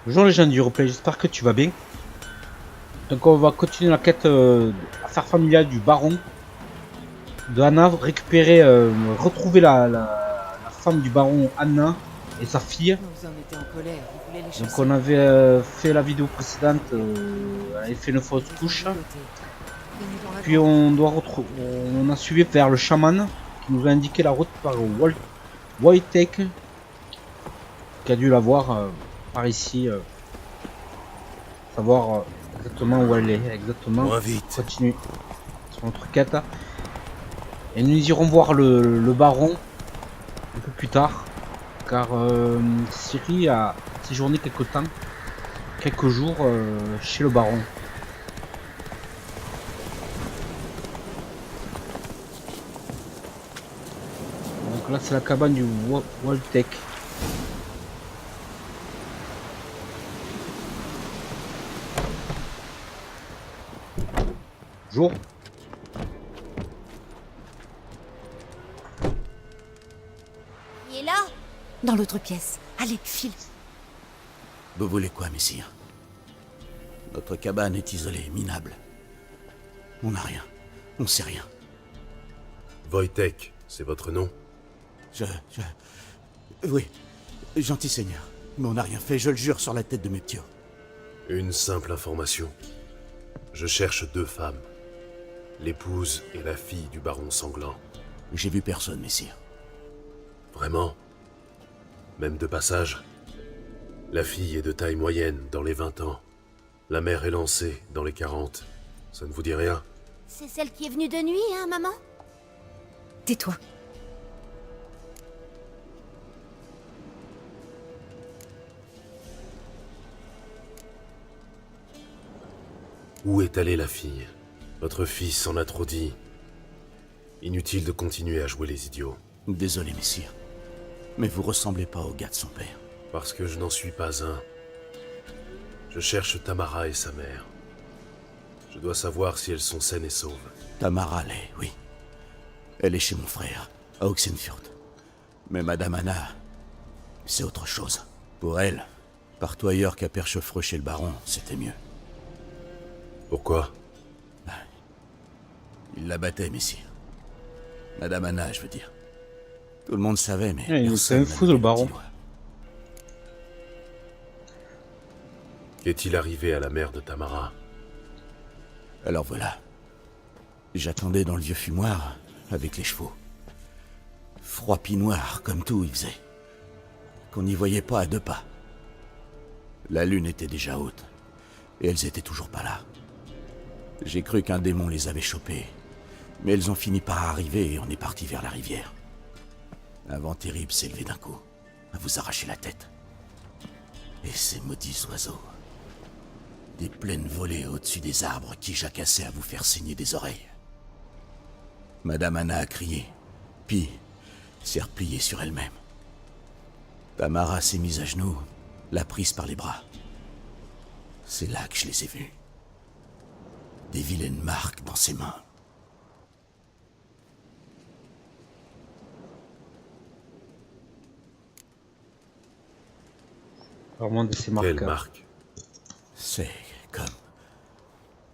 Bonjour les gens du replay, j'espère que tu vas bien. Donc on va continuer la quête affaire familiale du baron de Anna, récupérer, retrouver la femme du baron Anna et sa fille. Vous en étiez en colère, vous voulez les Donc chasser. on avait fait la vidéo précédente, elle avait fait une fausse Ils ont couche. ligoté. Venez dans la Puis grande on pièce. doit on a suivi vers le chaman qui nous a indiqué la route par Wojtek, qui a dû la voir par ici, savoir exactement où elle est, exactement. Moins vite. Continue sur notre quête. Et nous irons voir le baron un peu plus tard, car Ciri a séjourné quelques jours chez le baron. Donc là c'est la cabane du Wojtek. Jour. Il est là. Dans l'autre pièce. Allez, file. Vous voulez quoi, messire? Notre cabane est isolée, minable. On n'a rien. On sait rien. Wojtek, c'est votre nom? Oui, gentil seigneur. Mais on n'a rien fait, je le jure sur la tête de mes petits. Une simple information. Je cherche deux femmes. L'épouse et la fille du baron sanglant. J'ai vu personne, messire. Vraiment? Même de passage? La fille est de taille moyenne, dans les 20 ans. La mère est lancée, dans les 40. Ça ne vous dit rien? C'est celle qui est venue de nuit, hein, maman? Tais-toi. Où est allée la fille? Votre fils en a trop dit. Inutile de continuer à jouer les idiots. Désolé, messire. Mais vous ressemblez pas au gars de son père. Parce que je n'en suis pas un. Je cherche Tamara et sa mère. Je dois savoir si elles sont saines et sauves. Tamara l'est, oui. Elle est chez mon frère, à Oxenfjord. Mais Madame Anna, c'est autre chose. Pour elle, partout ailleurs qu'à Perchefreux chez le baron, c'était mieux. Pourquoi? Il la battait, messire. Madame Anna, je veux dire. Tout le monde savait, mais Ouais, c'est un personne fou, n'avait le le baron. petit doigt. Qu'est-il arrivé à la mère de Tamara? Alors voilà. J'attendais dans le vieux fumoir, avec les chevaux. Froid pis noir, comme tout il faisait. Qu'on n'y voyait pas à deux pas. La lune était déjà haute, et elles étaient toujours pas là. J'ai cru qu'un démon les avait chopées, mais elles ont fini par arriver et on est parti vers la rivière. Un vent terrible s'est levé d'un coup, à vous arracher la tête. Et ces maudits oiseaux. Des plaines volées au-dessus des arbres qui jacassaient à vous faire saigner des oreilles. Madame Anna a crié, puis s'est repliée sur elle-même. Tamara s'est mise à genoux, l'a prise par les bras. C'est là que je les ai vus. Des vilaines marques dans ses mains. Vraiment de ces Quelle marques. marque? C'est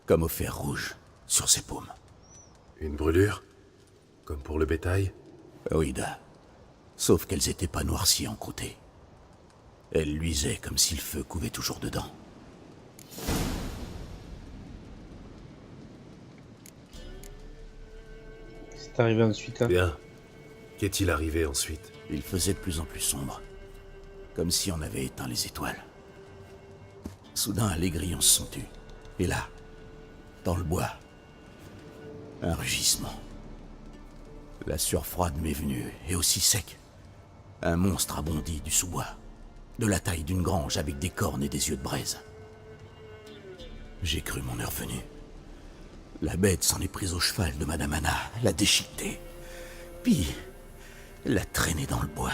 comme au fer rouge sur ses paumes. Une brûlure? Comme pour le bétail? Oïda. Sauf qu'elles étaient pas noircies en croûté. Elles luisaient comme si le feu couvait toujours dedans. C'est arrivé ensuite. Bien. Qu'est-il arrivé ensuite? Il faisait de plus en plus sombre. Comme si on avait éteint les étoiles. Soudain, les grillons se sont tus. Et là, dans le bois, un rugissement. La sueur froide m'est venue, et aussi sec. Un monstre a bondi du sous-bois, de la taille d'une grange avec des cornes et des yeux de braise. J'ai cru mon heure venue. La bête s'en est prise au cheval de Madame Anna, l'a déchiqueté, puis l'a traîné dans le bois.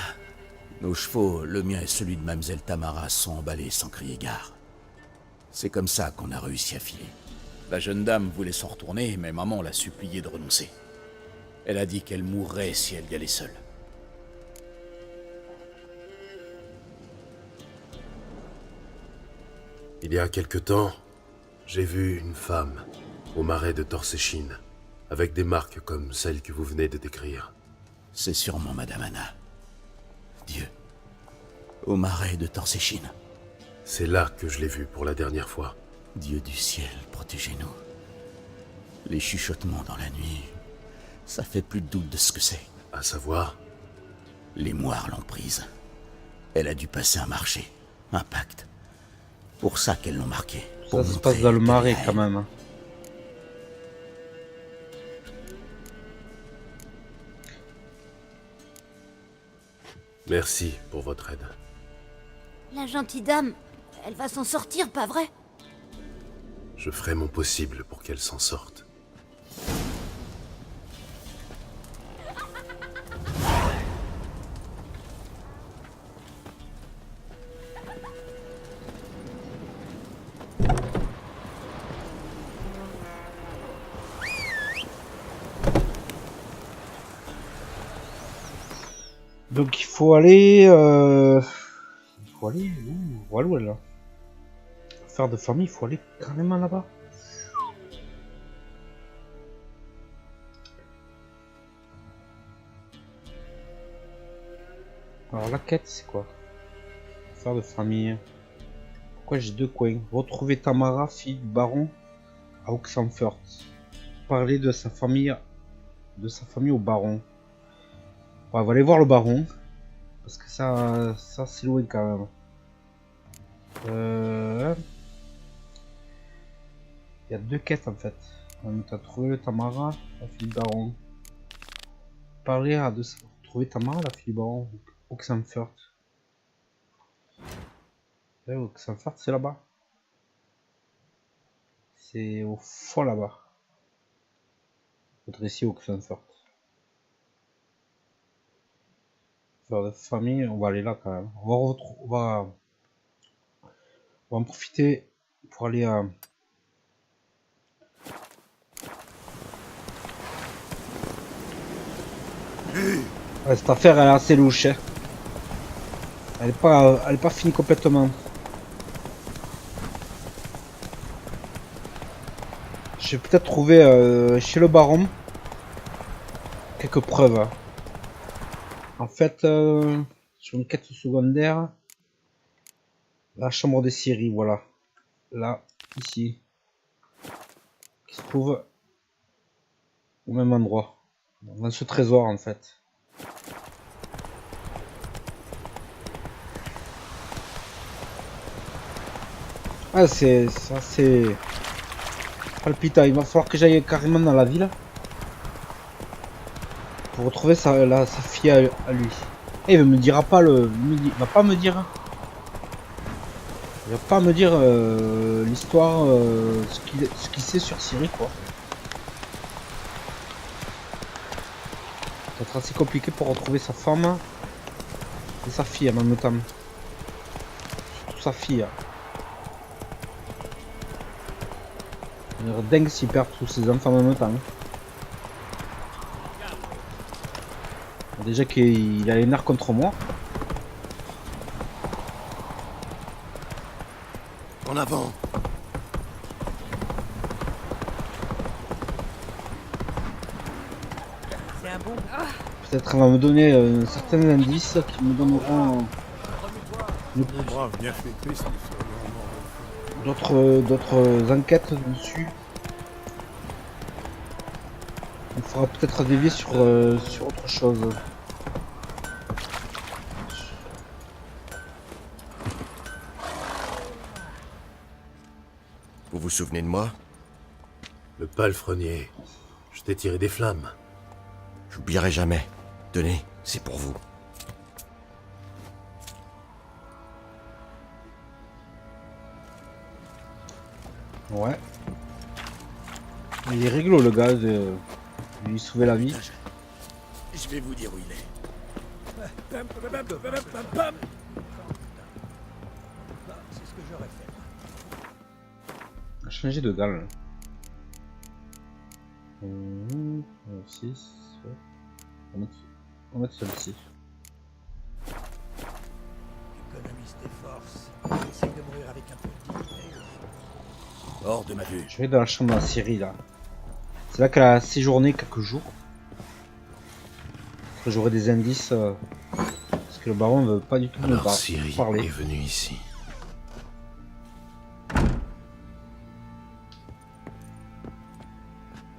Nos chevaux, le mien et celui de Mademoiselle Tamara, sont emballés sans crier gare. C'est comme ça qu'on a réussi à filer. La jeune dame voulait s'en retourner, mais maman l'a supplié de renoncer. Elle a dit qu'elle mourrait si elle y allait seule. Il y a quelque temps, j'ai vu une femme au marais de Torséchine, avec des marques comme celles que vous venez de décrire. C'est sûrement Madame Anna. Dieu. Au marais de Torséchine. C'est là que je l'ai vue pour la dernière fois. Dieu du ciel, protégez-nous. Les chuchotements dans la nuit, ça fait plus de doute de ce que c'est. À savoir, Les moires l'ont prise. Elle a dû passer un marché, un pacte. Pour ça qu'elles l'ont marqué. Ça se passe dans le marais quand même. Hein. merci pour votre aide. La gentille dame, elle va s'en sortir, pas vrai? Je ferai mon possible pour qu'elle s'en sorte. Donc il faut aller... Il faut aller où? Voilà, là. Faire de famille, il faut aller carrément là-bas. Alors la quête c'est quoi? Faire de famille. Pourquoi j'ai deux coins? Retrouver Tamara, fille du baron à Oxenfurt. Parler de sa famille au baron. Ouais, on va aller voir le baron. Parce que ça c'est loin quand même. Il y a deux quêtes en fait. On a trouvé le Tamara, la fille du baron. Parler à de trouver Tamara, la fille du baron. Oxenfurt. Oxenfurt c'est là-bas. C'est au fond là-bas. Faudrait ici Oxenfurt. Faire de famille, on va aller là quand même. On va en profiter pour aller à... Ouais, cette affaire elle est assez louche. Hein. Elle est pas finie complètement. Je vais peut-être trouver chez le baron quelques preuves. En fait, sur une quête secondaire, la chambre des scieries, voilà. Là, ici. Qui se trouve au même endroit. Dans ce trésor en fait. Ah c'est palpitant, il va falloir que j'aille carrément dans la ville. Pour retrouver sa fille à lui. Et il me dira pas il va pas me dire. Il va pas me dire l'histoire, ce qu'il sait sur Ciri quoi. Ça va être assez compliqué pour retrouver sa femme et sa fille en même temps. Surtout sa fille. Il va être dingue s'il perd tous ses enfants en même temps. Déjà qu'il a les nerfs contre moi. En avant. Peut-être elle va me donner certains indices qui me donneront d'autres enquêtes dessus. Il faudra peut-être dévier sur autre chose. Vous vous souvenez de moi? Le palefrenier. Je t'ai tiré des flammes. J'oublierai jamais. Tenez, c'est pour vous. Ouais. Il est rigolo le gars de lui sauver la vie. Je vais vous dire où il est. C'est ce que j'aurais fait. On a changé de dalle. 6. On va mettre celle-ci. Économie puise tes forces. Essaye de mourir avec un peu de dignité. Hors de ma vue. Je vais dans la chambre de la Syrie là. C'est là qu'elle a séjourné quelques jours. J'aurai des indices. Parce que le baron ne veut pas du tout me Alors Ciri parler. est venu ici.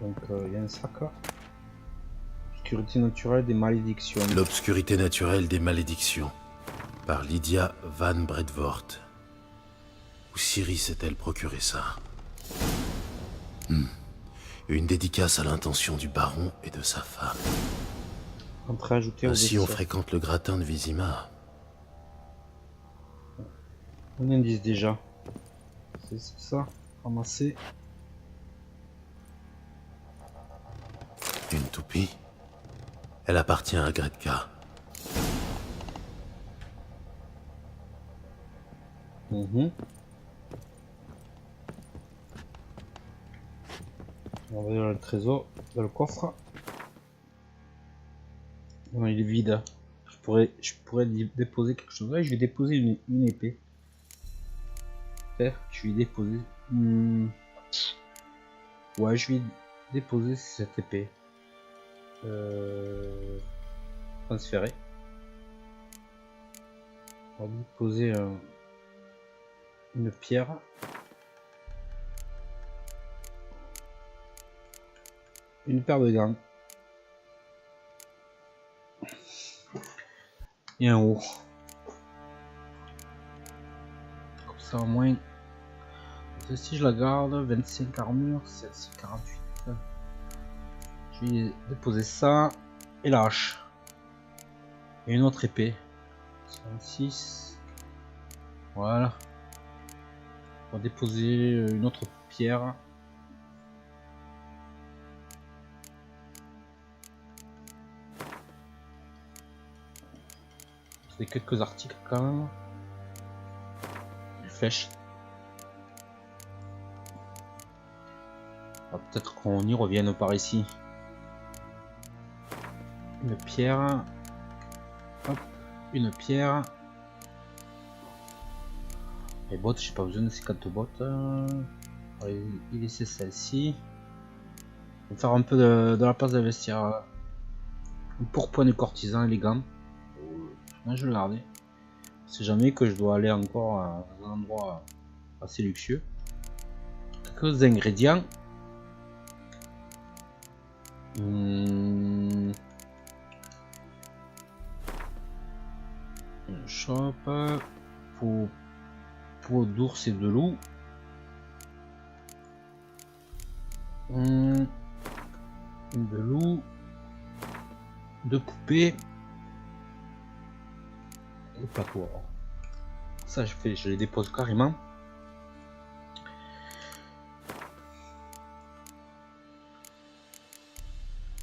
Donc il y a un sac là. Sécurité naturelle des malédictions. L'obscurité naturelle des malédictions. Par Lydia Van Bredvoort. Où Ciri s'est-elle procuré ça? Une dédicace à l'intention du baron et de sa femme. Entrée ajoutée au Ainsi on vaisseau. fréquente le gratin de Vizima. Un indice déjà. C'est ça. Ramasser. Une toupie. Elle appartient à Gretka. On va aller dans le trésor, dans le coffre. Non, il est vide. Je pourrais déposer quelque chose. Ouais, je vais déposer une épée. Je vais déposer. Ouais, je vais déposer cette épée. Transférer. On va déposer une pierre. Une paire de gants. Et un haut. Comme ça au moins. Celle-ci je la garde. 25 armures. Celle-ci 48. Je vais déposer ça. Et la hache. Et une autre épée. 56. Voilà. On va déposer une autre pierre. C'est quelques articles quand même. Une flèche. Peut-être qu'on y revienne par ici. Une pierre. Hop, une pierre. Les bottes, j'ai pas besoin de ces 4 bottes. On va y laisser celle-ci. On va faire un peu de la place de vestiaire. Un pourpoint de courtisan élégant. Là, je vais le garder. C'est jamais que je dois aller encore à un endroit assez luxueux. Quelques ingrédients. Une chope. Peau d'ours et de loup. Une de loup. De poupée. Le plateau. Ça je les dépose carrément.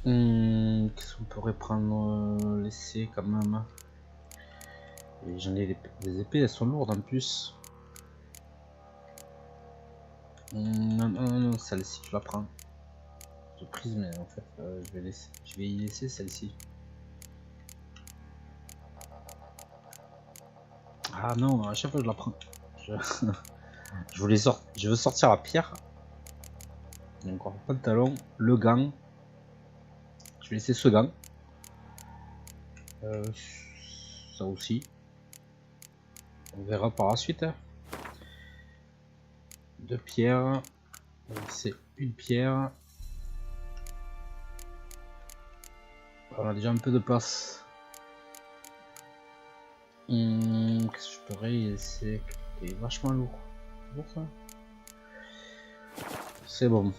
Qu'est-ce qu'on pourrait prendre, laisser quand même. Et j'en ai les épées, elles sont lourdes en plus. Non, celle-ci je la prends. J'ai prise mais en fait je vais y laisser celle-ci. Ah non, à chaque fois je la prends. Je veux sortir la pierre. Il y a encore le pantalon, le gant. Je vais laisser ce gant. Ça aussi. On verra par la suite. Deux pierres. C'est une pierre. On a déjà un peu de place. Qu'est-ce que je pourrais laisser? C'est vachement lourd. C'est pour ça. C'est bon.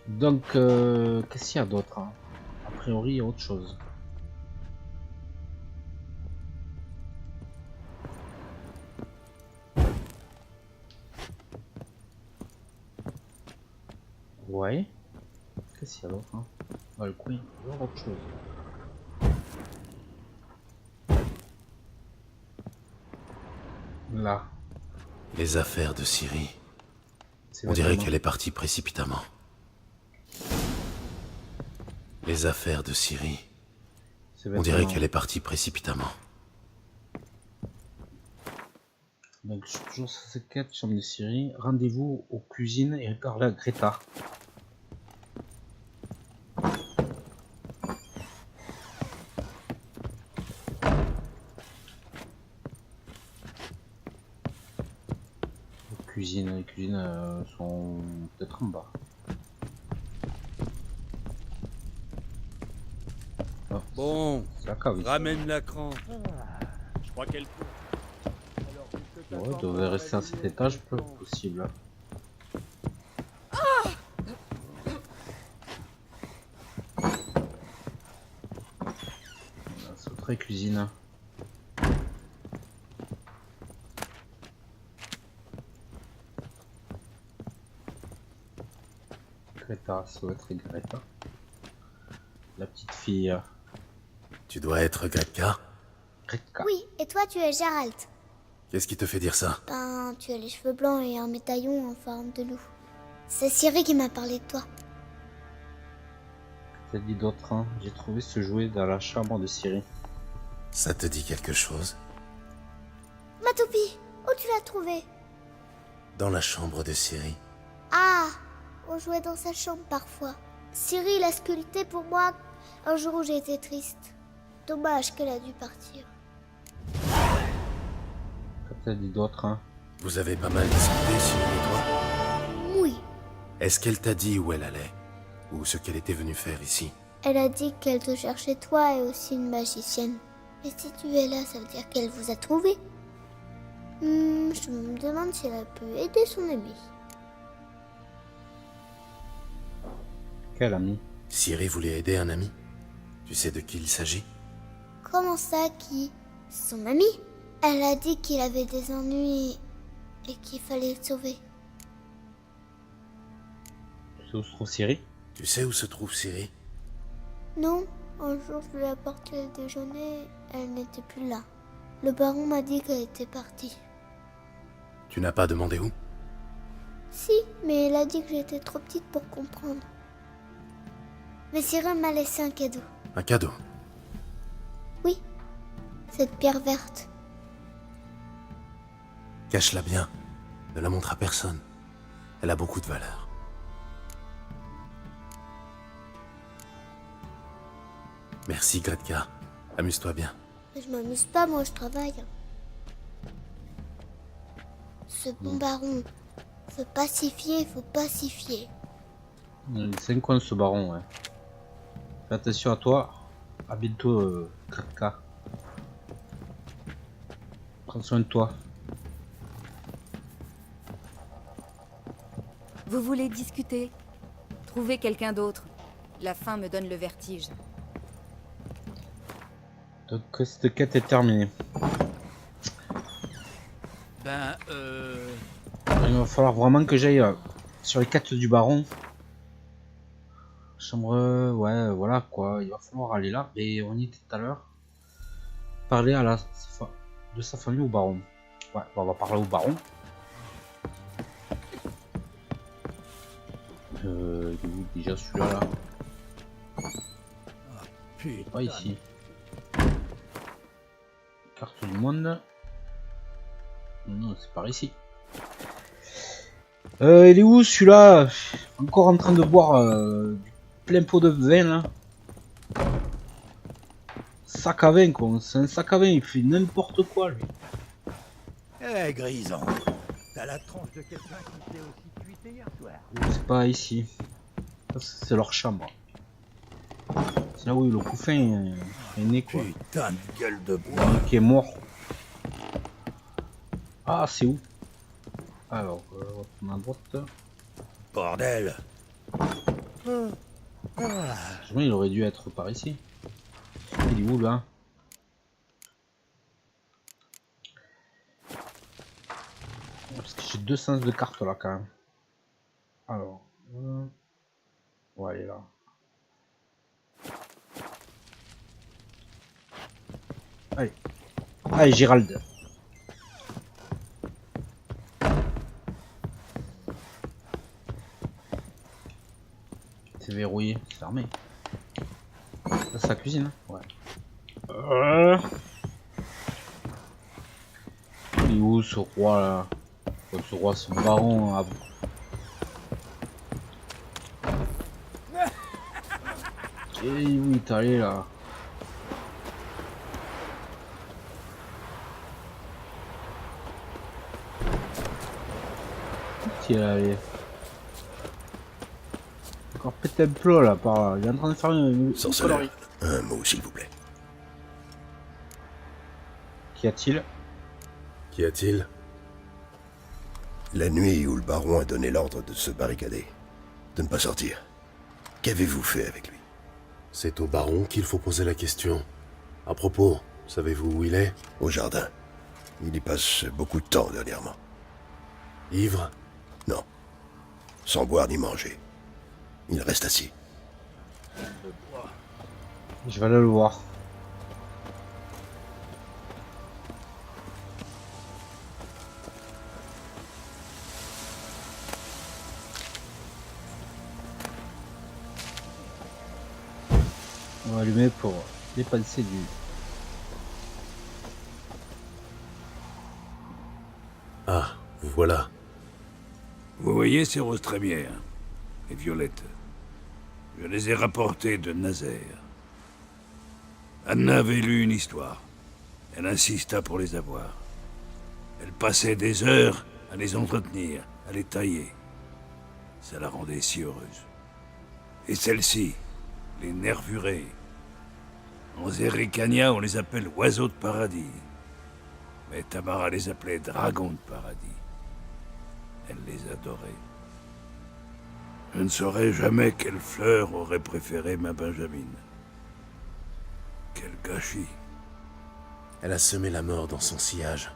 Donc, qu'est-ce qu'il y a d'autre, hein? A priori, il y a autre chose. Ouais. Qu'est-ce qu'il y a d'autre, hein? Dans le coin, il y a autre chose. Là. Les affaires de Ciri. On dirait qu'elle est partie précipitamment. Les affaires de Ciri. On dirait qu'elle est partie précipitamment. Donc, je suis toujours sur cette quête, chambre de Ciri. Rendez-vous aux cuisines et parler à Greta. Les cuisines sont peut-être en bas. Oh, Bon, c'est la cave ici. ramène la cran. Je crois qu'elle peut. Ouais, il devait rester à cet étage, peu possible. C'est très cuisine. Greta, ça doit être Greta. La petite fille. Tu dois être Gretka. Greta. Oui, et toi, tu es Gérald. Qu'est-ce qui te fait dire ça? Ben, tu as les cheveux blancs et un médaillon en forme de loup. C'est Ciri qui m'a parlé de toi. T'as dit d'autres, hein. J'ai trouvé ce jouet dans la chambre de Ciri. Ça te dit quelque chose? Ma toupie, où tu l'as trouvée? Dans la chambre de Ciri. Ah, on jouait dans sa chambre parfois. Ciri l'a sculpté pour moi un jour où j'ai été triste. Dommage qu'elle a dû partir. T'as dit d'autres, hein. Vous avez pas mal discuté, Ciri et toi? Oui. Est-ce qu'elle t'a dit où elle allait? Ou ce qu'elle était venue faire ici? Elle a dit qu'elle te cherchait toi et aussi une magicienne. Et si tu es là, ça veut dire qu'elle vous a trouvé. Je me demande si elle a pu aider son ami. Quel ami? Ciri voulait aider un ami? Tu sais de qui il s'agit? Comment ça, qui? Son ami? Elle a dit qu'il avait des ennuis et qu'il fallait le sauver. Tu sais où se trouve Ciri? Tu sais où se trouve Ciri? Non, un jour je lui ai apporté le déjeuner, elle n'était plus là. Le baron m'a dit qu'elle était partie. Tu n'as pas demandé où? Si, mais elle a dit que j'étais trop petite pour comprendre. Mais Ciri m'a laissé un cadeau. Un cadeau? Oui, cette pierre verte. Cache-la bien. Ne la montre à personne. Elle a beaucoup de valeur. Merci, Gretka. Amuse-toi bien. Mais je m'amuse pas, moi je travaille. Ce bon baron veut pacifier, faut pacifier. C'est quoi ce baron, ouais. Fais attention à toi. À bientôt, Kratka. Prends soin de toi. Vous voulez discuter? Trouvez quelqu'un d'autre. La faim me donne le vertige. Donc cette quête est terminée. Ben, Il va falloir vraiment que j'aille sur les quêtes du baron. Chambre, ouais, voilà quoi. Il va falloir aller là. Et on y était tout à l'heure. Parler à de sa famille au baron. Ouais, on va parler au baron. Il est où déjà celui-là là? Putain. Pas ici. Carte du monde. Non, c'est par ici. Il est où celui-là? Encore en train de boire du plein pot de vin là. Sac à vin quoi, c'est un sac à vin, il fait n'importe quoi lui. Eh, Grison, t'as la tronche de quelqu'un qui s'est aussi cuité hier soir. C'est pas ici. Ça, c'est leur chambre. C'est là où le couffin est né quoi. Putain de gueule de bois. Qui est mort. Ah c'est où? Alors, on va prendre à droite. Bordel. Franchement, il aurait dû être par ici. Il est où là? Parce que j'ai deux sens de carte là quand même. Alors, ouais, il est là. Allez, allez Gérald. C'est verrouillé, c'est fermé. Ça, c'est la cuisine, hein. Ouais. Il est où où ce roi là? Ce roi, ce baron à... Et oui, t'es allé là. T'y es allé. Encore pété un plot là par là. Il est en train de faire une Sorceleur, connerie. un mot s'il vous plaît. Qu'y a-t-il? Qu'y a-t-il? La nuit où le baron a donné l'ordre de se barricader, de ne pas sortir, qu'avez-vous fait avec lui? C'est au baron qu'il faut poser la question. À propos, savez-vous où il est? Au jardin. Il y passe beaucoup de temps dernièrement. Ivre? Non. Sans boire ni manger. Il reste assis. Je vais aller le voir. On va allumer pour dépenser du... Ah, vous voilà. Vous voyez ces roses trémières et violettes. Je les ai rapportées de Nazaire. Anna avait lu une histoire. Elle insista pour les avoir. Elle passait des heures à les entretenir, à les tailler. Ça la rendait si heureuse. Et celles-ci, les nervurées. En Zerrikania, on les appelle oiseaux de paradis. Mais Tamara les appelait dragons de paradis. Elle les adorait. Je ne saurais jamais quelle fleur aurait préféré ma Benjamine. Quel gâchis. Elle a semé la mort dans son sillage.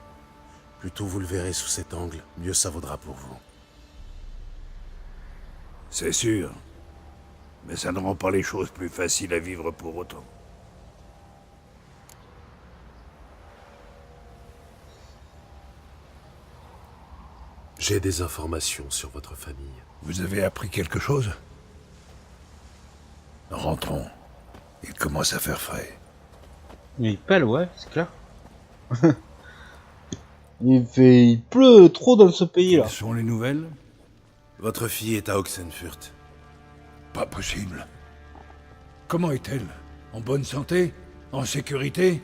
Plus tôt vous le verrez sous cet angle, mieux ça vaudra pour vous. C'est sûr. Mais ça ne rend pas les choses plus faciles à vivre pour autant. J'ai des informations sur votre famille. Vous avez appris quelque chose? Rentrons. Il commence à faire frais. Il pèle, ouais, c'est clair. Il pleut trop dans ce pays là. Quelles sont les nouvelles? Votre fille est à Oxenfurt. Pas possible. Comment est-elle? En bonne santé? En sécurité?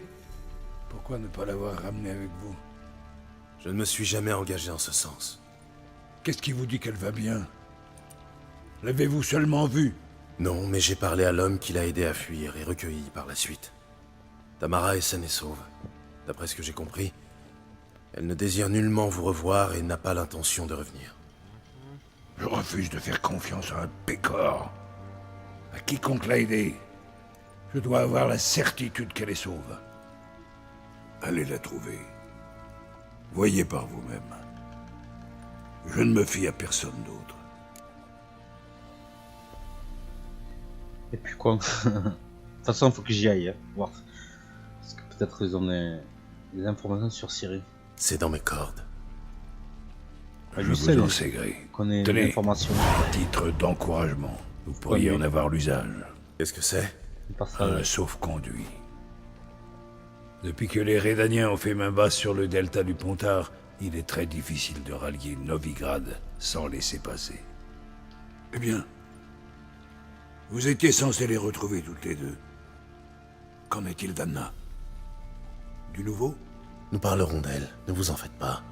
Pourquoi ne pas l'avoir ramenée avec vous? Je ne me suis jamais engagé en ce sens. Qu'est-ce qui vous dit qu'elle va bien? L'avez-vous seulement vue? Non, mais j'ai parlé à l'homme qui l'a aidé à fuir et recueilli par la suite. Tamara est saine et sauve. D'après ce que j'ai compris, elle ne désire nullement vous revoir et n'a pas l'intention de revenir. Je refuse de faire confiance à un pécor. À quiconque l'a aidé. Je dois avoir la certitude qu'elle est sauve. Allez la trouver. Voyez par vous-même. Je ne me fie à personne d'autre. Et puis quoi? De toute façon, faut que j'y aille, hein, voir. Parce que peut-être ils ont des informations sur Ciri. C'est dans mes cordes. Ah, Je lui vous seul, en sais gré. qu'on ait Tenez. des informations. À titre d'encouragement, vous pourriez Oui. en avoir l'usage. Qu'est-ce que c'est? Par ça, Un sauf-conduit. Depuis que les Rédaniens ont fait main basse sur le delta du Pontard, il est très difficile de rallier Novigrad sans laisser passer. Eh bien, vous étiez censés les retrouver toutes les deux. Qu'en est-il d'Anna? Du nouveau? Nous parlerons d'elle, ne vous en faites pas.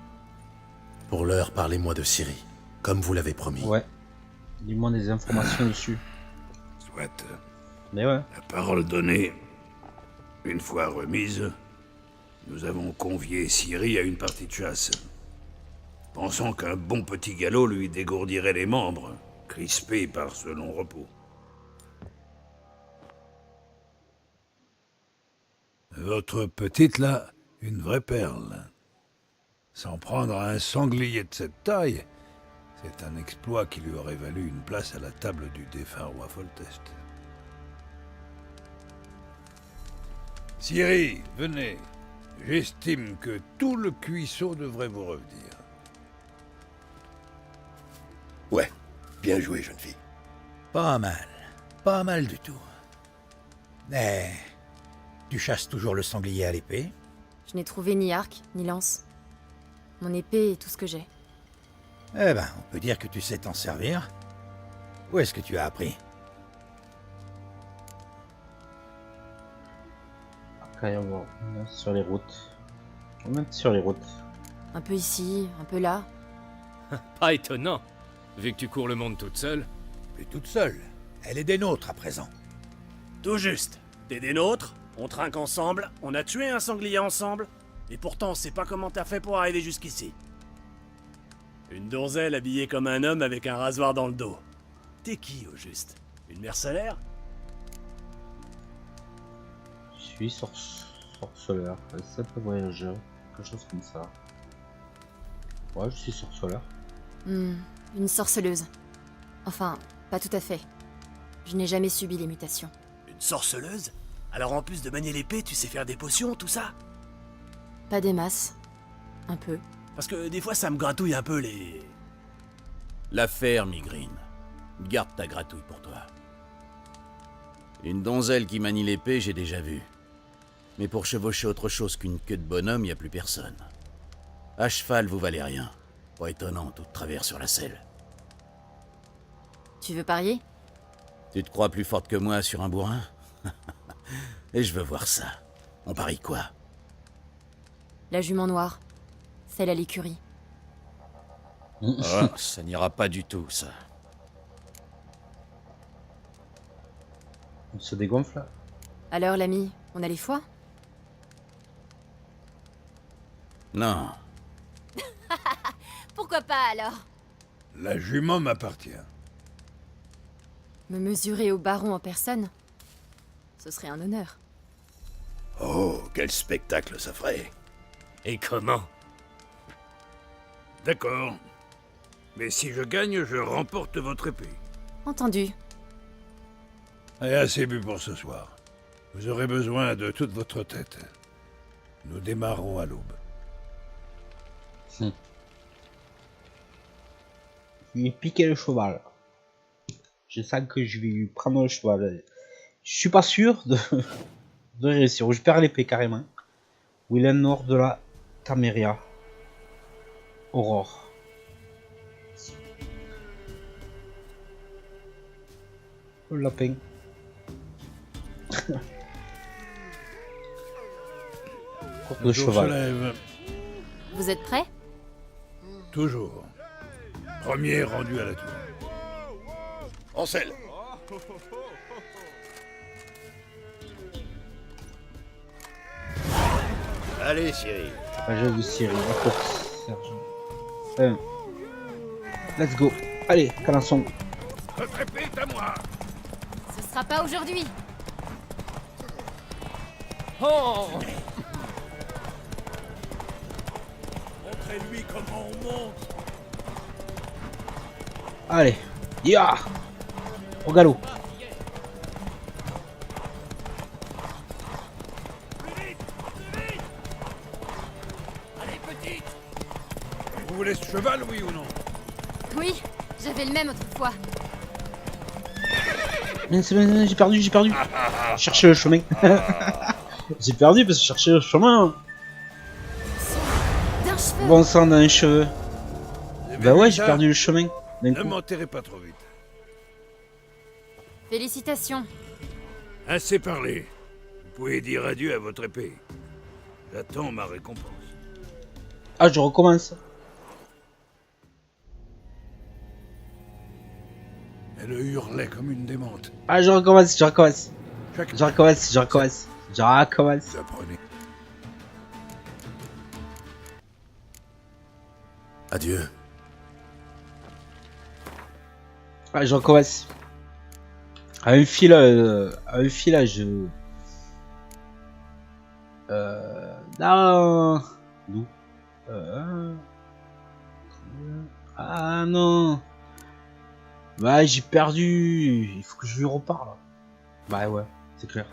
Pour l'heure, parlez-moi de Ciri, comme vous l'avez promis. ouais. Dis-moi des informations dessus. Soit. Mais ouais. La parole donnée, une fois remise, nous avons convié Ciri à une partie de chasse. Pensant qu'un bon petit galop lui dégourdirait les membres, crispés par ce long repos. Votre petite là, une vraie perle. S'en prendre à un sanglier de cette taille, c'est un exploit qui lui aurait valu une place à la table du défunt roi Foltest. Ciri, venez. J'estime que tout le cuisseau devrait vous revenir. Ouais, bien joué, jeune fille. Pas mal du tout. Mais tu chasses toujours le sanglier à l'épée? Je n'ai trouvé ni arc, ni lance. Mon épée est tout ce que j'ai. Eh ben, on peut dire que tu sais t'en servir. Où est-ce que tu as appris? Carrément, on est sur les routes. On est sur les routes. Un peu ici, un peu là. Pas étonnant, vu que tu cours le monde toute seule. Plus toute seule. Elle est des nôtres à présent. Tout juste. T'es des nôtres, on trinque ensemble, on a tué un sanglier ensemble, et pourtant on sait pas comment t'as fait pour arriver jusqu'ici. Une donzelle habillée comme un homme avec un rasoir dans le dos. T'es qui au juste? Une mercenaire? Je suis sorceleur, simple voyageur, quelque chose comme ça. Ouais, je suis sorceleur. Une sorceleuse. Enfin, pas tout à fait. Je n'ai jamais subi les mutations. Une sorceleuse? Alors en plus de manier l'épée, tu sais faire des potions, tout ça? Pas des masses. Un peu. Parce que des fois ça me gratouille un peu les... L'affaire, Migraine. Garde ta gratouille pour toi. Une donzelle qui manie l'épée, j'ai déjà vu. Mais pour chevaucher autre chose qu'une queue de bonhomme, y a plus personne. À cheval, vous valez rien. Pas étonnant, tout de travers sur la selle. Tu veux parier? Tu te crois plus forte que moi sur un bourrin? Et je veux voir ça. On parie quoi? La jument noire. Celle à l'écurie. Ah, ça n'ira pas du tout, ça. On se dégonfle là. Alors, l'ami, on a les foies? Non. Pourquoi pas, alors? La jument m'appartient. Me mesurer au baron en personne? Ce serait un honneur. Oh, quel spectacle ça ferait. Et comment? D'accord. Mais si je gagne, je remporte votre épée. Entendu. Et assez bu pour ce soir. Vous aurez besoin de toute votre tête. Nous démarrons à l'aube. Je lui ai piqué le cheval. Je sens que je vais lui prendre le cheval. Je suis pas sûr de réussir. Ou je perds l'épée carrément. Willen nord de la Tameria. Aurore. Le lapin. Courte de Le jour se cheval. lève. Vous êtes prêts? Toujours. Premier rendu à la tour. En selle. Allez, Cyril. Page de Syrie. La course. Sergent. Let's go. Allez, calançon. Votre épée est à moi. Ce sera pas aujourd'hui. Montrez-lui comment on monte. Allez. Ya. Au galop. Vous voulez ce cheval, oui ou non? Oui, j'avais le même autrefois. Mais j'ai perdu. Chercher le chemin. J'ai perdu parce que je cherchais le chemin. D'un cheveu. Bon sang d'un cheveu. Vous avez Bah ouais, vu j'ai ça? perdu le chemin. D'un Ne coup. m'enterrez pas trop vite. Félicitations. Assez parlé. Vous pouvez dire adieu à votre épée. J'attends ma récompense. Ah, je recommence. Elle hurlait comme une démente. Ah, je recommence. Chaque Je recommence. vous apprenez. Adieu. Ah, je recommence. À un filage. Non. D'où Ah non. Bah, j'ai perdu. Il faut que je lui reparle. Bah ouais, c'est clair.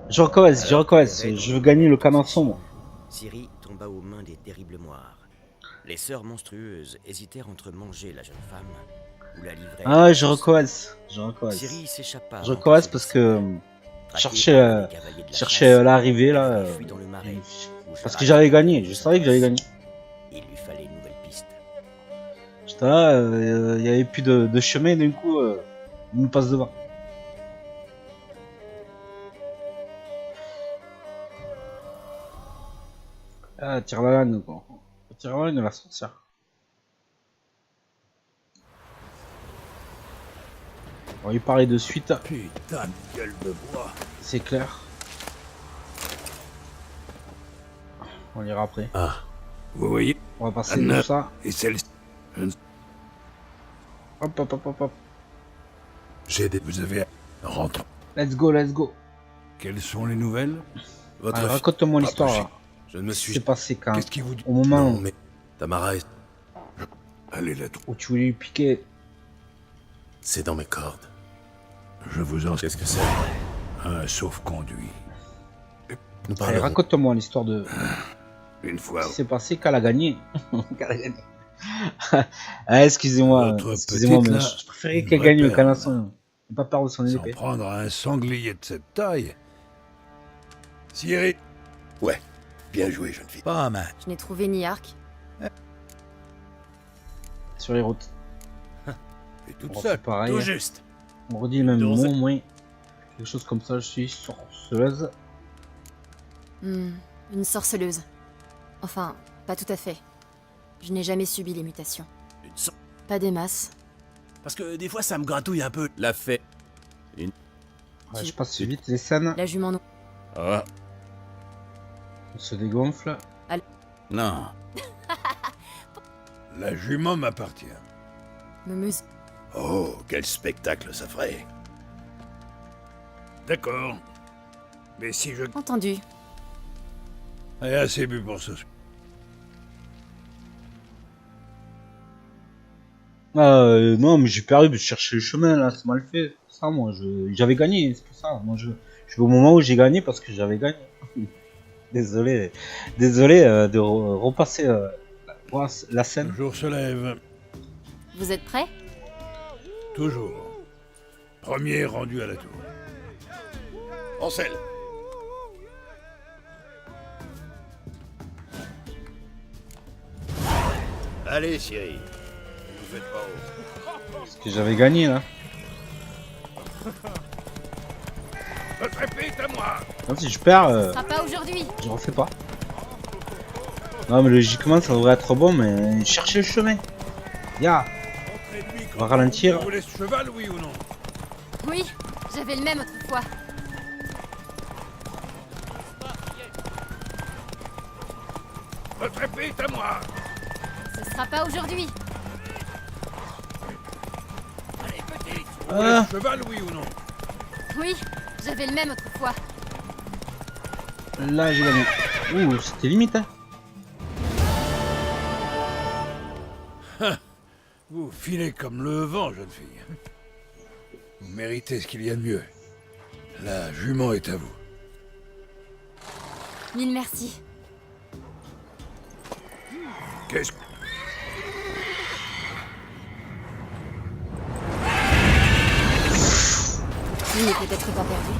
Je recommence. Je veux gagner le canon moi. Ciri tomba aux mains des terribles moires. Les sœurs monstrueuses hésitèrent entre manger la jeune femme ou la livrer. Ah, je recommence. Ciri s'échappa. Je recommence parce que chercher l'arrivée là. Parce que j'avais gagné. Je savais que j'avais gagné. J'étais là, il y avait plus de chemin, d'un coup, il me passe devant. Ah, tire la langue, quoi. Tire la langue, la sorcière. On va lui parler de suite. Putain de gueule de bois. C'est clair. On lira après. Ah, Vous voyez, On va passer Anna tout ça. et celle... Hop, hop, hop, hop, hop. j'ai des... Vous avez... Rentre. Let's go, let's go. Quelles sont les nouvelles? Votre Allez, fille raconte-moi a l'histoire, bougé. là. Je ne me Qu'est-ce qui suis... s'est passé quand, Qu'est-ce qui vous dit? au moment Non, mais... Tamara est... Allez la trouver. où tu voulais lui piquer. C'est dans mes cordes. Je vous en... Qu'est-ce que c'est? Un sauf-conduit. Nous Allez, parlerons. raconte-moi l'histoire de Une fois... ce qui s'est passé quand elle a gagné. Qu'elle a gagné. Ah, excusez-moi, Votre excusez-moi, petite, mais là, je préférais une qu'elle vraie gagne le perle. canasson. Pas peur de son S'en épée. prendre à un sanglier de cette taille. Cyril, Ouais, bien joué, jeune fille. Pas mal. Je n'ai trouvé ni arc, Sur les routes. Et toute On seule. refait pareil. Tout juste. On redit le même Dans mot, un- au moins. Quelque chose comme ça, je suis sorceleuse. Une sorceleuse. Enfin, pas tout à fait. Je n'ai jamais subi les mutations. Une so- Pas des masses. Parce que des fois, ça me gratouille un peu. La fée. Ouais, je passe vite les scènes. La jument non. Ah, On se dégonfle. non. la jument m'appartient. Memeuse. Oh, quel spectacle ça ferait. D'accord. Mais si je... Entendu. Allez, assez bu pour ce soir. Non, mais j'ai perdu, je cherchais le chemin là, c'est mal fait. C'est ça, moi, j'avais gagné, c'est pour ça. Moi, je vais au moment où j'ai gagné parce que j'avais gagné. Désolé, de repasser voir la Le scène. jour se lève. Vous êtes prêts? Toujours. Premier rendu à la tour. Ansel. Allez, Cyril. Vous faites pas haut. Parce que j'avais gagné là. Votre épée est à moi. Même si je perds, Ce sera pas aujourd'hui. je refais pas. Non, mais logiquement, ça devrait être bon, mais cherchez le chemin. Ya, on va ralentir. Vous voulez ce cheval, oui ou non? Oui, j'avais le même autrefois. Votre épée est à moi. Ce sera pas aujourd'hui. Allez, petite. Vous Ah. voulez ce cheval, oui ou non? Oui, j'avais le même autrefois. Là, j'ai gagné. Ouh, c'était limite, hein. Vous filez comme le vent, jeune fille. Vous méritez ce qu'il y a de mieux. La jument est à vous. Mille merci. Qu'est-ce que... Il n'est peut-être pas perdu.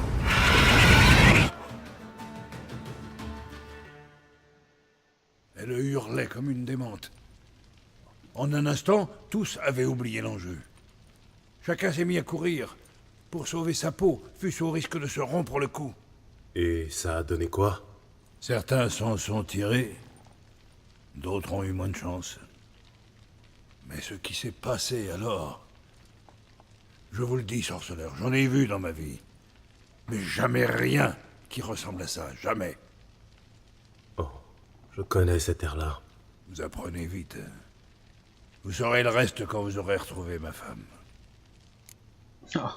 Elle hurlait comme une démente. En un instant, tous avaient oublié l'enjeu. Chacun s'est mis à courir. Pour sauver sa peau, fût-ce au risque de se rompre le cou. Et ça a donné quoi? Certains s'en sont tirés, d'autres ont eu moins de chance. Mais ce qui s'est passé alors... Je vous le dis, sorceleur, j'en ai vu dans ma vie. Mais jamais rien qui ressemble à ça, jamais. Oh, je connais cet air-là. Vous apprenez vite. Vous saurez le reste quand vous aurez retrouvé ma femme. Ah.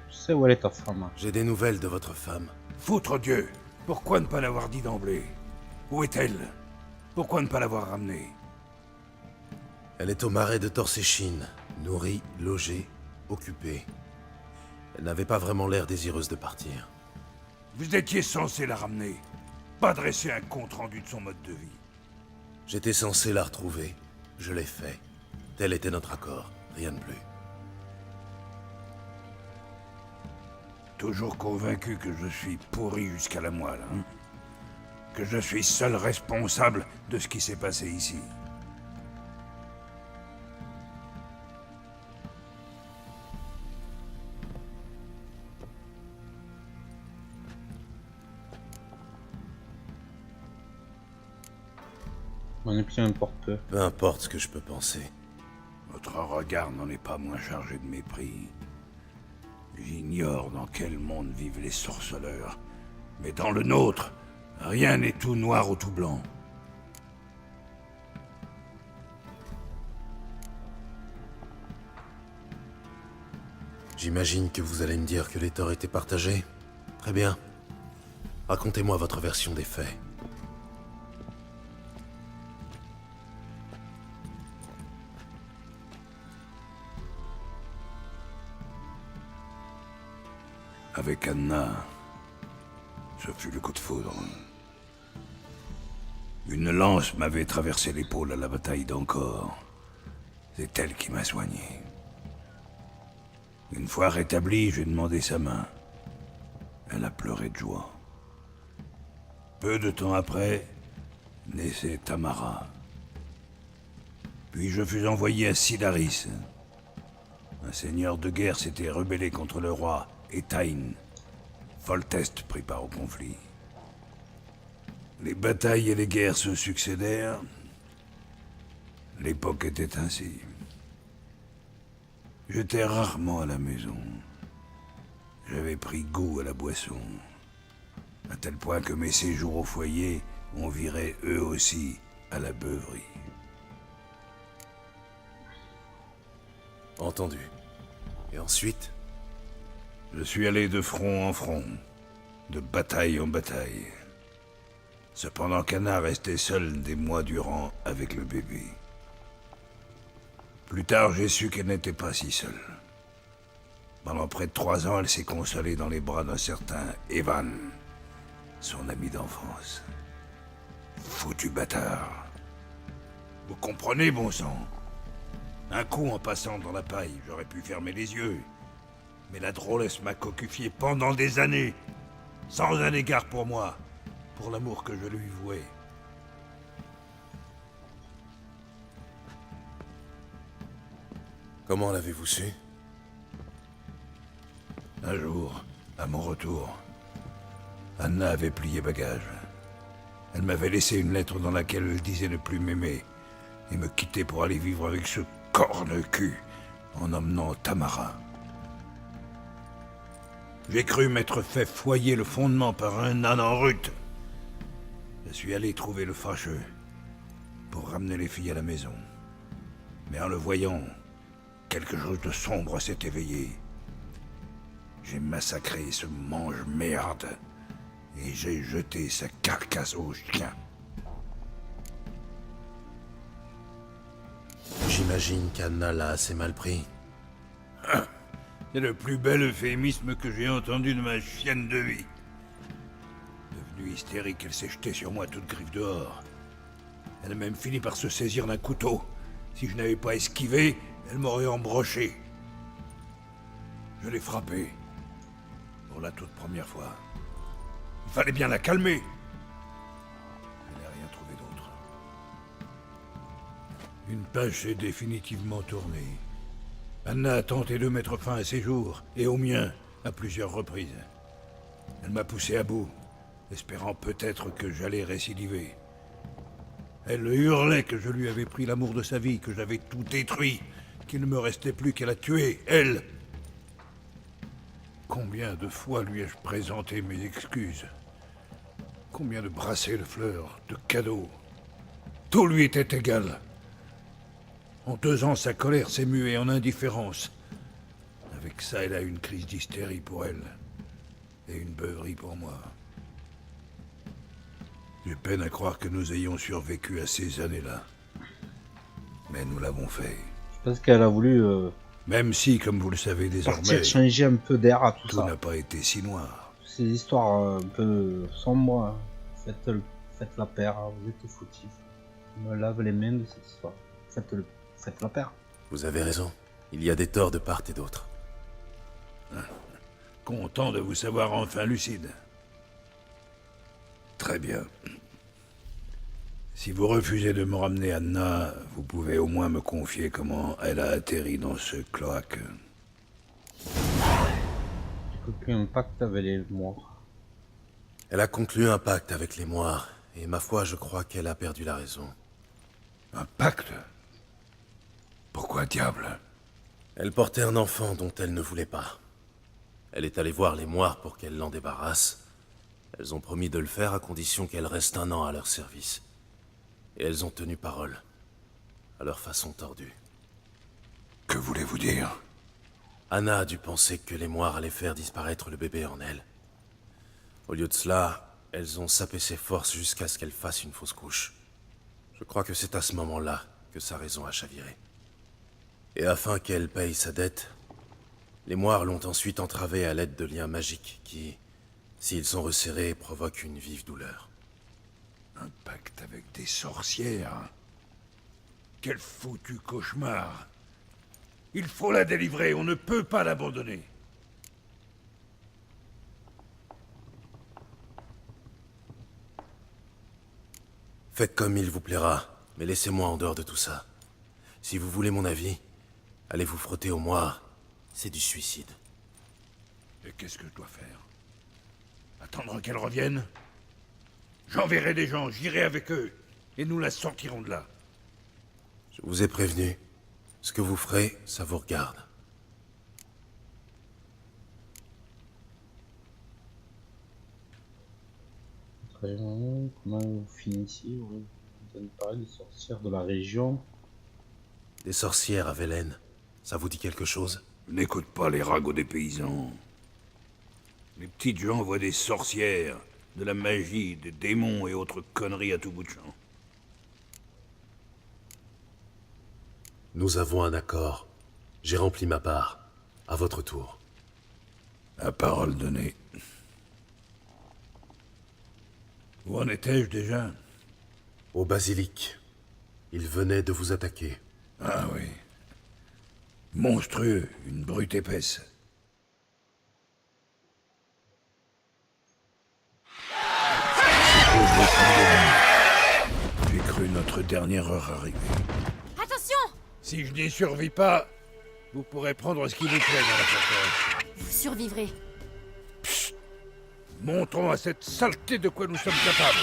Je sais où elle est ta femme. J'ai des nouvelles de votre femme. Foutre Dieu! Pourquoi ne pas l'avoir dit d'emblée? Où est-elle? Pourquoi ne pas l'avoir ramenée? Elle est au marais de Torséchine, nourrie, logée, occupée. Elle n'avait pas vraiment l'air désireuse de partir. Vous étiez censé la ramener, pas dresser un compte-rendu de son mode de vie. J'étais censé la retrouver. Je l'ai fait. Tel était notre accord. Rien de plus. Toujours convaincu que je suis pourri jusqu'à la moelle, hein? que je suis seul responsable de ce qui s'est passé ici. On est plus importe peu. Peu importe ce que je peux penser. Votre regard n'en est pas moins chargé de mépris. J'ignore dans quel monde vivent les sorceleurs, mais dans le nôtre, rien n'est tout noir ou tout blanc. J'imagine que vous allez me dire que les torts étaient partagés. Très bien. Racontez-moi votre version des faits. Avec Anna, ce fut le coup de foudre. Une lance m'avait traversé l'épaule à la bataille d'Ancor. C'est elle qui m'a soigné. Une fois rétablie, j'ai demandé sa main. Elle a pleuré de joie. Peu de temps après, naissait Tamara. Puis je fus envoyé à Sidaris. Un seigneur de guerre s'était rebellé contre le roi Etain. Foltest prit part au conflit. Les batailles et les guerres se succédèrent. L'époque était ainsi. J'étais rarement à la maison. J'avais pris goût à la boisson, à tel point que mes séjours au foyer ont viré eux aussi à la beuverie. Entendu. Et ensuite? Je suis allé de front en front, de bataille en bataille. Cependant qu'Anna restait seule des mois durant avec le bébé. Plus tard, j'ai su qu'elle n'était pas si seule. Pendant près de 3 ans, elle s'est consolée dans les bras d'un certain Evan, son ami d'enfance. Foutu bâtard. Vous comprenez, bon sang? Un coup en passant dans la paille, j'aurais pu fermer les yeux. Mais la drôlesse m'a cocufié pendant des années, sans un égard pour moi, pour l'amour que je lui vouais. Comment l'avez-vous su? Un jour, à mon retour, Anna avait plié bagage. Elle m'avait laissé une lettre dans laquelle elle disait ne plus m'aimer et me quitter pour aller vivre avec ce corne-cul en emmenant Tamara. J'ai cru m'être fait foyer le fondement par un âne en rut. Je suis allé trouver le fâcheux pour ramener les filles à la maison. Mais en le voyant, quelque chose de sombre s'est éveillé. J'ai massacré ce mange-merde et j'ai jeté sa carcasse aux chiens. J'imagine qu'Anna l'a assez mal pris. C'est le plus bel euphémisme que j'ai entendu de ma chienne de vie. Devenue hystérique, elle s'est jetée sur moi toute griffe dehors. Elle a même fini par se saisir d'un couteau. Si je n'avais pas esquivé, elle m'aurait embroché. Je l'ai frappée. Pour la toute première fois. Il fallait bien la calmer. Je n'ai rien trouvé d'autre. Une page s'est définitivement tournée. Anna a tenté de mettre fin à ses jours, et au mien, à plusieurs reprises. Elle m'a poussé à bout, espérant peut-être que j'allais récidiver. Elle hurlait que je lui avais pris l'amour de sa vie, que j'avais tout détruit, qu'il ne me restait plus qu'à la tuer, elle. Combien de fois lui ai-je présenté mes excuses? Combien de brassées de fleurs, de cadeaux? Tout lui était égal. En 2 ans, sa colère s'est muée en indifférence. Avec ça, elle a eu une crise d'hystérie pour elle. Et une beuverie pour moi. J'ai peine à croire que nous ayons survécu à ces années-là. Mais nous l'avons fait. Je pense qu'elle a voulu Même si, comme vous le savez désormais, changer un peu d'air à tout ça. tout n'a pas été si noir. Ces histoires un peu sombres, hein. Faites la paire, vous êtes foutifs. Je me lave les mains de cette histoire. Faites la paire. Vous avez raison. Il y a des torts de part et d'autre. Content de vous savoir enfin lucide. Très bien. Si vous refusez de me ramener Anna, vous pouvez au moins me confier comment elle a atterri dans ce cloaque. J'ai conclu un pacte avec les morts. Elle a conclu un pacte avec les Moires, et ma foi, je crois qu'elle a perdu la raison. Un pacte? Pourquoi diable? Elle portait un enfant dont elle ne voulait pas. Elle est allée voir les Moires pour qu'elle l'en débarrasse. Elles ont promis de le faire à condition qu'elle reste 1 an à leur service. Et elles ont tenu parole, à leur façon tordue. Que voulez-vous dire? Anna a dû penser que les Moires allaient faire disparaître le bébé en elle. Au lieu de cela, elles ont sapé ses forces jusqu'à ce qu'elle fasse une fausse couche. Je crois que c'est à ce moment-là que sa raison a chaviré. Et afin qu'elle paye sa dette, les Moires l'ont ensuite entravée à l'aide de liens magiques qui, s'ils sont resserrés, provoquent une vive douleur. Un pacte avec des sorcières? Quel foutu cauchemar! Il faut la délivrer, on ne peut pas l'abandonner. Faites comme il vous plaira, mais laissez-moi en dehors de tout ça. Si vous voulez mon avis, allez vous frotter aux Moires, c'est du suicide. Et qu'est-ce que je dois faire? Attendre qu'elle revienne? J'enverrai des gens, j'irai avec eux, et nous la sortirons de là. Je vous ai prévenu. Ce que vous ferez, ça vous regarde. Très bien. Comment vous finissez? Vous avez parlé des sorcières de la région. Des sorcières à Velen, ça vous dit quelque chose? N'écoute pas les ragots des paysans. Les petites gens voient des sorcières, de la magie, des démons et autres conneries à tout bout de champ. Nous avons un accord. J'ai rempli ma part. À votre tour. À parole donnée. Où en étais-je déjà? Au basilic. Il venait de vous attaquer. Ah oui. Monstrueux, une brute épaisse. J'ai cru notre dernière heure arriver. Attention! Si je n'y survis pas, vous pourrez prendre ce qui vous plaît dans la forteresse. Vous survivrez. Montrons à cette saleté de quoi nous sommes capables.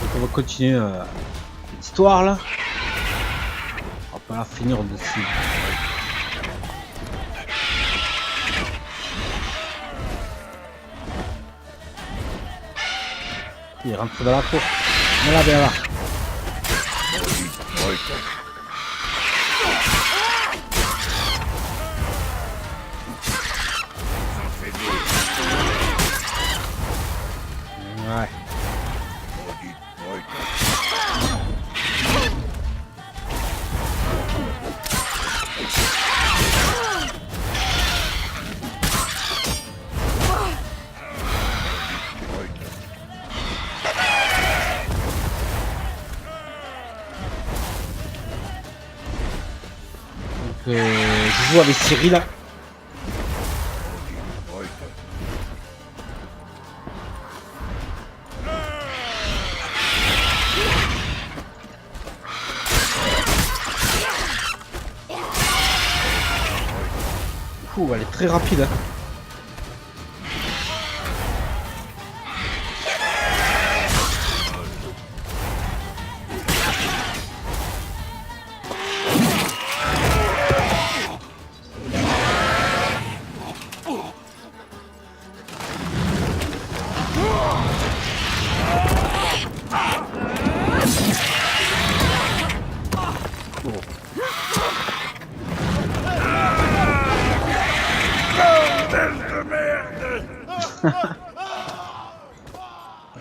Donc on va continuer l'histoire là. On va pas la finir dessus. Il rentre dans la cour. Mais là, bien là. Ouais. Je joue avec Cyril là. Ouh, elle est très rapide. Hein.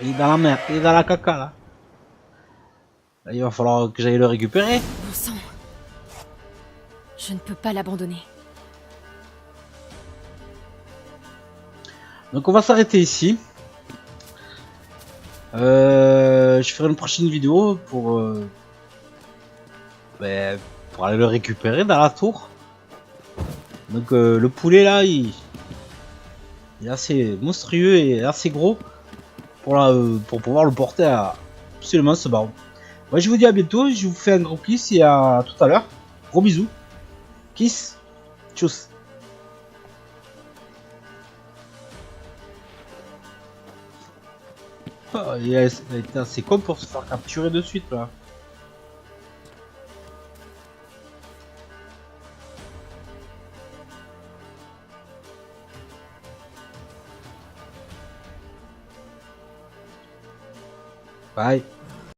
Il est dans la mer, il est dans la caca là. Là, il va falloir que j'aille le récupérer. Bon sang. Je ne peux pas l'abandonner. Donc on va s'arrêter ici. Je ferai une prochaine vidéo pour aller le récupérer dans la tour. Donc le poulet là, il Il est assez monstrueux et assez gros pour pouvoir le porter à absolument ce baron. Moi, je vous dis à bientôt, je vous fais un gros kiss et à tout à l'heure. Gros bisous. Kiss. Tchuss. Oh, il a été assez con pour se faire capturer de suite là. Bye.